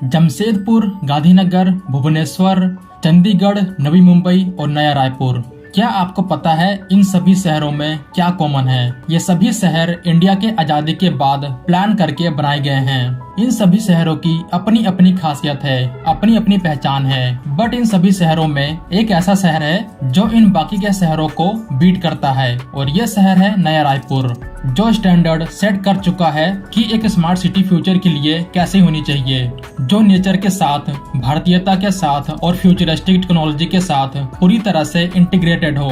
जमशेदपुर, गांधीनगर, भुवनेश्वर, चंडीगढ़, नवी मुंबई और नया रायपुर। क्या आपको पता है इन सभी शहरों में क्या कॉमन है? ये सभी शहर इंडिया के आजादी के बाद प्लान करके बनाए गए हैं। इन सभी शहरों की अपनी अपनी खासियत है, अपनी अपनी पहचान है। बट इन सभी शहरों में एक ऐसा शहर है जो इन बाकी के शहरों को बीट करता है, और ये शहर है नया रायपुर, जो स्टैंडर्ड सेट कर चुका है कि एक स्मार्ट सिटी फ्यूचर के लिए कैसे होनी चाहिए, जो नेचर के साथ, भारतीयता के साथ और फ्यूचरिस्टिक टेक्नोलॉजी के साथ पूरी तरह से इंटीग्रेटेड हो।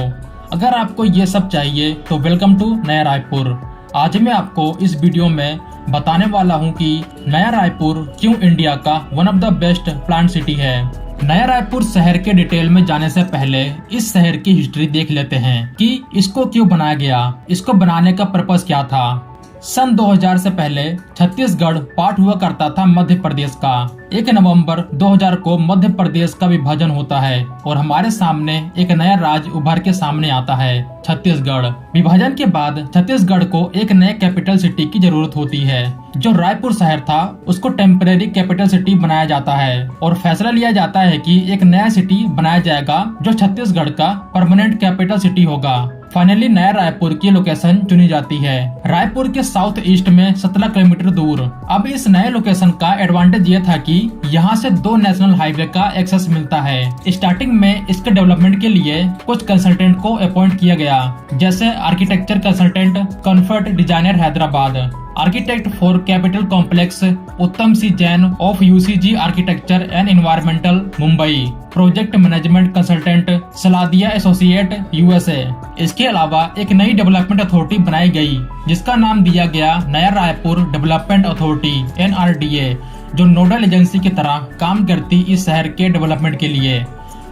अगर आपको ये सब चाहिए तो वेलकम टू नया रायपुर। आज मैं आपको इस वीडियो में बताने वाला हूँ कि नया रायपुर क्यों इंडिया का one of the best plan city है। नया रायपुर शहर के डिटेल में जाने से पहले इस शहर की हिस्ट्री देख लेते हैं कि इसको क्यों बनाया गया, इसको बनाने का पर्पस क्या था। सन 2000 से पहले छत्तीसगढ़ पार्ट हुआ करता था मध्य प्रदेश का। 1 नवंबर 2000 को मध्य प्रदेश का विभाजन होता है और हमारे सामने एक नया राज्य उभर के सामने आता है, छत्तीसगढ़। विभाजन के बाद छत्तीसगढ़ को एक नए कैपिटल सिटी की जरूरत होती है। जो रायपुर शहर था उसको टेम्परेरी कैपिटल सिटी बनाया जाता है और फैसला लिया जाता है कि एक नया सिटी बनाया जाएगा जो छत्तीसगढ़ का परमानेंट कैपिटल सिटी होगा। फाइनली नया रायपुर की लोकेशन चुनी जाती है, रायपुर के साउथ ईस्ट में 17 किलोमीटर दूर। अब इस नए लोकेशन का एडवांटेज ये था कि यहाँ से 2 नेशनल हाईवे का एक्सेस मिलता है। स्टार्टिंग में इसके डेवलपमेंट के लिए कुछ कंसल्टेंट को अपॉइंट किया गया, जैसे architecture consultant comfort designer Hyderabad, architect for capital complex Uttam C Jain of UCG architecture and environmental Mumbai, project management consultant Saladia associate USA. इसके अलावा एक नई डेवलपमेंट अथॉरिटी बनाई गई जिसका नाम दिया गया नया रायपुर डेवलपमेंट अथॉरिटी NRDA, जो नोडल एजेंसी की तरह काम करती इस शहर के डेवलपमेंट के लिए।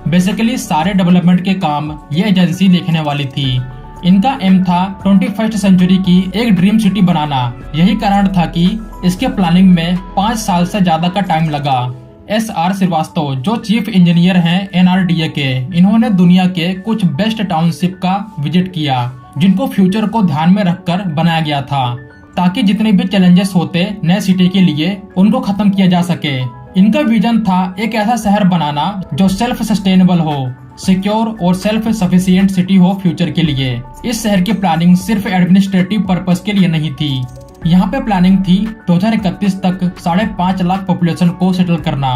बेसिकली सारे डेवलपमेंट के काम ये एजेंसी देखने वाली थी। इनका एम था 21st सेंचुरी की एक ड्रीम सिटी बनाना। यही कारण था कि इसके प्लानिंग में 5 साल से ज्यादा का टाइम लगा। SR श्रीवास्तव जो चीफ इंजीनियर हैं NRDA के, इन्होंने दुनिया के कुछ बेस्ट टाउनशिप का विजिट किया जिनको फ्यूचर को ध्यान में रखकर बनाया गया था, ताकि जितने भी चैलेंजेस होते नए सिटी के लिए उनको खत्म किया जा सके। इनका विजन था एक ऐसा शहर बनाना जो सेल्फ सस्टेनेबल हो, सिक्योर और सेल्फ सफिशिएंट सिटी हो फ्यूचर के लिए। इस शहर की प्लानिंग सिर्फ एडमिनिस्ट्रेटिव पर्पस के लिए नहीं थी। यहाँ पे प्लानिंग थी 2031 तक 5.5 लाख पॉपुलेशन को सेटल करना।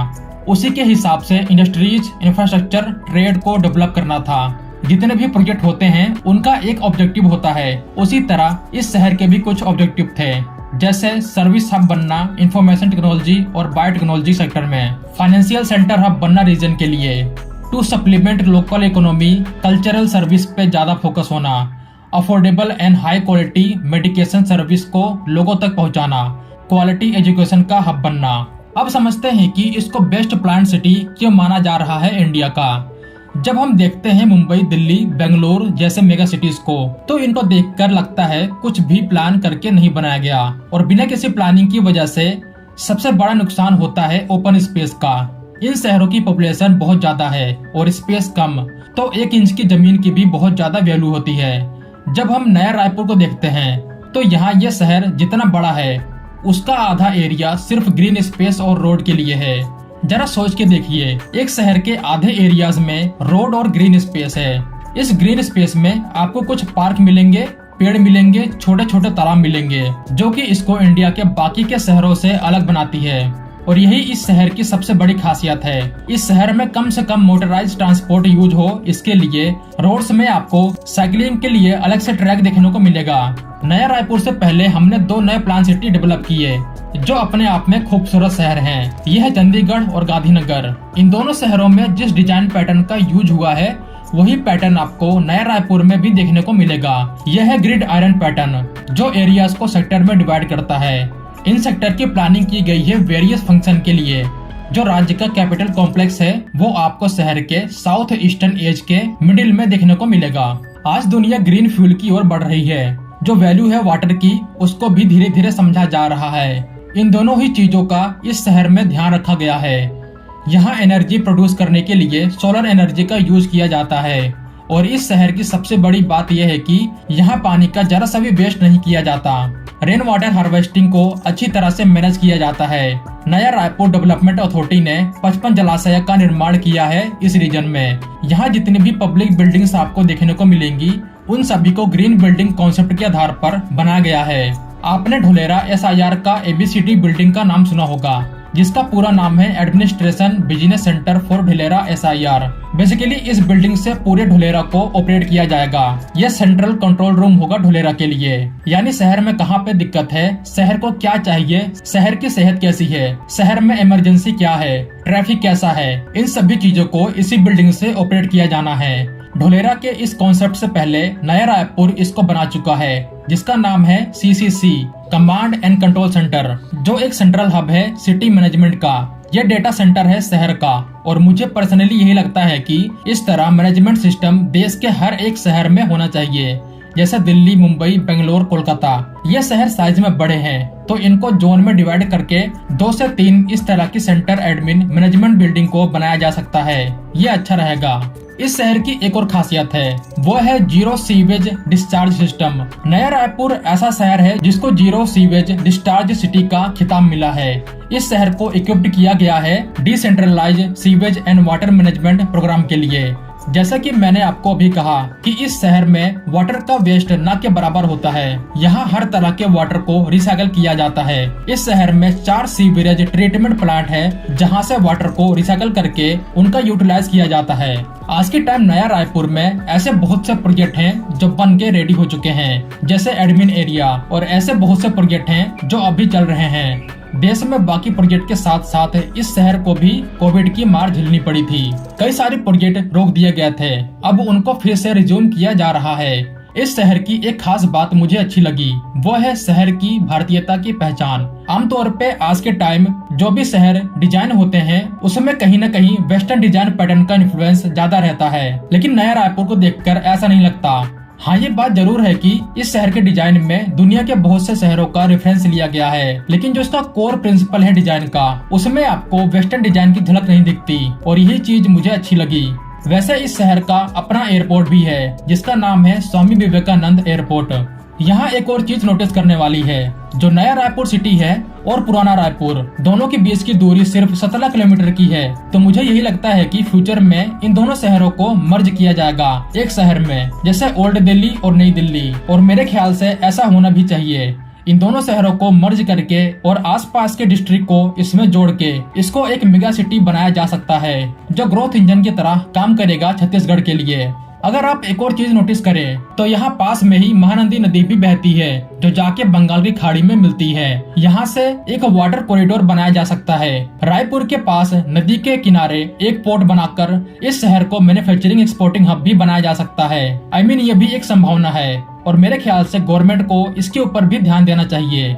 उसी के हिसाब से इंडस्ट्रीज, इंफ्रास्ट्रक्चर, ट्रेड को डेवलप करना था। जितने भी प्रोजेक्ट होते हैं उनका एक ऑब्जेक्टिव होता है। उसी तरह इस शहर के भी कुछ ऑब्जेक्टिव थे, जैसे सर्विस हब बनना इंफॉर्मेशन टेक्नोलॉजी और बायोटेक्नोलॉजी सेक्टर में, फाइनेंशियल सेंटर हब बनना रीजन के लिए, to supplement local economy, cultural service पे ज्यादा फोकस होना, affordable and high quality medication service को लोगों तक पहुंचाना, क्वालिटी एजुकेशन का हब बनना। अब समझते हैं कि इसको बेस्ट प्लान सिटी क्यों माना जा रहा है इंडिया का। जब हम देखते हैं मुंबई, दिल्ली, बेंगलोर जैसे मेगा सिटीज को, तो इनको देखकर लगता है कुछ भी प्लान करके नहीं बनाया गया, और बिना किसी प्लानिंग की वजह से सबसे बड़ा नुकसान होता है ओपन स्पेस का। इन शहरों की पॉपुलेशन बहुत ज्यादा है और स्पेस कम, तो 1 इंच की जमीन की भी बहुत ज्यादा वैल्यू होती है। जब हम नया रायपुर को देखते हैं तो यहाँ ये शहर जितना बड़ा है उसका आधा एरिया सिर्फ ग्रीन स्पेस और रोड के लिए है। जरा सोच के देखिए, एक शहर के आधे एरियाज में रोड और ग्रीन स्पेस है। इस ग्रीन स्पेस में आपको कुछ पार्क मिलेंगे, पेड़ मिलेंगे, छोटे छोटे तालाब मिलेंगे, जो कि इसको इंडिया के बाकी के शहरों से अलग बनाती है। और यही इस शहर की सबसे बड़ी खासियत है। इस शहर में कम से कम मोटराइज्ड ट्रांसपोर्ट यूज हो, इसके लिए रोड्स में आपको साइकिलिंग के लिए अलग से ट्रैक देखने को मिलेगा। नया रायपुर से पहले हमने 2 नए प्लान सिटी डेवलप किए जो अपने आप में खूबसूरत शहर हैं। यह है चंडीगढ़ और गांधीनगर। इन दोनों शहरों में जिस डिजाइन पैटर्न का यूज हुआ है वही पैटर्न आपको नया रायपुर में भी देखने को मिलेगा। यह है ग्रिड आयरन पैटर्न, जो एरियाज को सेक्टर में डिवाइड करता है। इन सेक्टर की प्लानिंग की गई है वेरियस फंक्शन के लिए। जो राज्य का कैपिटल कॉम्प्लेक्स है वो आपको शहर के साउथ ईस्टर्न एज के मिडिल में देखने को मिलेगा। आज दुनिया ग्रीन फ्यूल की ओर बढ़ रही है। जो वैल्यू है वाटर की उसको भी धीरे धीरे समझा जा रहा है। इन दोनों ही चीजों का इस शहर में ध्यान रखा गया है। यहाँ एनर्जी प्रोड्यूस करने के लिए सोलर एनर्जी का यूज किया जाता है और इस शहर की सबसे बड़ी बात यह है कि यहाँ पानी का जरा सा भी वेस्ट नहीं किया जाता। रेन वाटर हार्वेस्टिंग को अच्छी तरह से मैनेज किया जाता है। नया रायपुर डेवलपमेंट अथॉरिटी ने 55 जलाशय का निर्माण किया है इस रीजन में। यहाँ जितनी भी पब्लिक बिल्डिंग्स आपको देखने को मिलेंगी उन सभी को ग्रीन बिल्डिंग कॉन्सेप्ट के आधार पर बनाया गया है। आपने ढोलेरा SIR का ABCD बिल्डिंग का नाम सुना होगा, जिसका पूरा नाम है administration business centre for Dholera SIR। Basically इस बिल्डिंग से पूरे ढोलेरा को ऑपरेट किया जाएगा। यह सेंट्रल कंट्रोल रूम होगा ढोलेरा के लिए, यानी शहर में कहाँ पे दिक्कत है, शहर को क्या चाहिए, शहर की सेहत कैसी है, शहर में इमरजेंसी क्या है, ट्रैफिक कैसा है, इन सभी चीजों को इसी बिल्डिंग से ऑपरेट किया जाना है। ढोलेरा के इस कॉन्सेप्ट से पहले नया रायपुर इसको बना चुका है, जिसका नाम है CCC command and control centre, जो एक सेंट्रल हब है सिटी मैनेजमेंट का। यह डेटा सेंटर है शहर का, और मुझे पर्सनली यही लगता है कि इस तरह मैनेजमेंट सिस्टम देश के हर एक शहर में होना चाहिए, जैसे दिल्ली, मुंबई, बेंगलोर, कोलकाता। ये शहर साइज में बड़े हैं, तो इनको जोन में डिवाइड करके 2 से 3 इस तरह की सेंटर एडमिन मैनेजमेंट बिल्डिंग को बनाया जा सकता है। ये अच्छा रहेगा। इस शहर की एक और खासियत है, वो है जीरो सीवेज डिस्चार्ज सिस्टम। नया रायपुर ऐसा शहर है जिसको जीरो सीवेज डिस्चार्ज सिटी का खिताब मिला है। इस शहर को इक्विप्ड किया गया है decentralize sewage and water management program के लिए। जैसा कि मैंने आपको अभी कहा कि इस शहर में वाटर का वेस्ट न के बराबर होता है। यहाँ हर तरह के वाटर को रिसाइकल किया जाता है। इस शहर में 4 सीवरेज ट्रीटमेंट प्लांट है, जहाँ से वाटर को रिसाइकल करके उनका यूटिलाइज किया जाता है। आज के टाइम नया रायपुर में ऐसे बहुत से प्रोजेक्ट हैं जो बन के रेडी हो चुके हैं, जैसे एडमिन एरिया, और ऐसे बहुत से प्रोजेक्ट हैं जो अभी चल रहे हैं। देश में बाकी प्रोजेक्ट के साथ साथ इस शहर को भी कोविड की मार झेलनी पड़ी थी। कई सारे प्रोजेक्ट रोक दिए गए थे, अब उनको फिर से रिज्यूम किया जा रहा है। इस शहर की एक खास बात मुझे अच्छी लगी, वो है शहर की भारतीयता की पहचान। आमतौर पे आज के टाइम जो भी शहर डिजाइन होते हैं उसमें कहीं न कहीं वेस्टर्न डिजाइन पैटर्न का इन्फ्लुएंस ज्यादा रहता है, लेकिन नया रायपुर को देखकर ऐसा नहीं लगता। हाँ, ये बात जरूर है कि इस शहर के डिजाइन में दुनिया के बहुत से शहरों का रेफरेंस लिया गया है, लेकिन जो इसका कोर प्रिंसिपल है डिजाइन का, उसमें आपको वेस्टर्न डिजाइन की झलक नहीं दिखती, और यही चीज मुझे अच्छी लगी। वैसे इस शहर का अपना एयरपोर्ट भी है, जिसका नाम है स्वामी विवेकानंद एयरपोर्ट। यहाँ एक और चीज नोटिस करने वाली है, जो नया रायपुर सिटी है और पुराना रायपुर दोनों के बीच की दूरी सिर्फ 17 किलोमीटर की है। तो मुझे यही लगता है कि फ्यूचर में इन दोनों शहरों को मर्ज किया जाएगा एक शहर में, जैसे ओल्ड दिल्ली और नई दिल्ली, और मेरे ख्याल से ऐसा होना भी चाहिए। इन दोनों शहरों को मर्ज करके और आसपास के डिस्ट्रिक्ट को इसमें जोड़ के इसको एक मेगा सिटी बनाया जा सकता है, जो ग्रोथ इंजन की तरह काम करेगा छत्तीसगढ़ के लिए। अगर आप एक और चीज नोटिस करें तो यहाँ पास में ही महानंदी नदी भी बहती है, जो जाके बंगाल की खाड़ी में मिलती है। यहाँ से एक वाटर कॉरिडोर बनाया जा सकता है। रायपुर के पास नदी के किनारे एक पोर्ट बनाकर इस शहर को मैन्युफैक्चरिंग एक्सपोर्टिंग हब भी बनाया जा सकता है। ये भी एक संभावना है, और मेरे ख्याल से गवर्नमेंट को इसके ऊपर भी ध्यान देना चाहिए।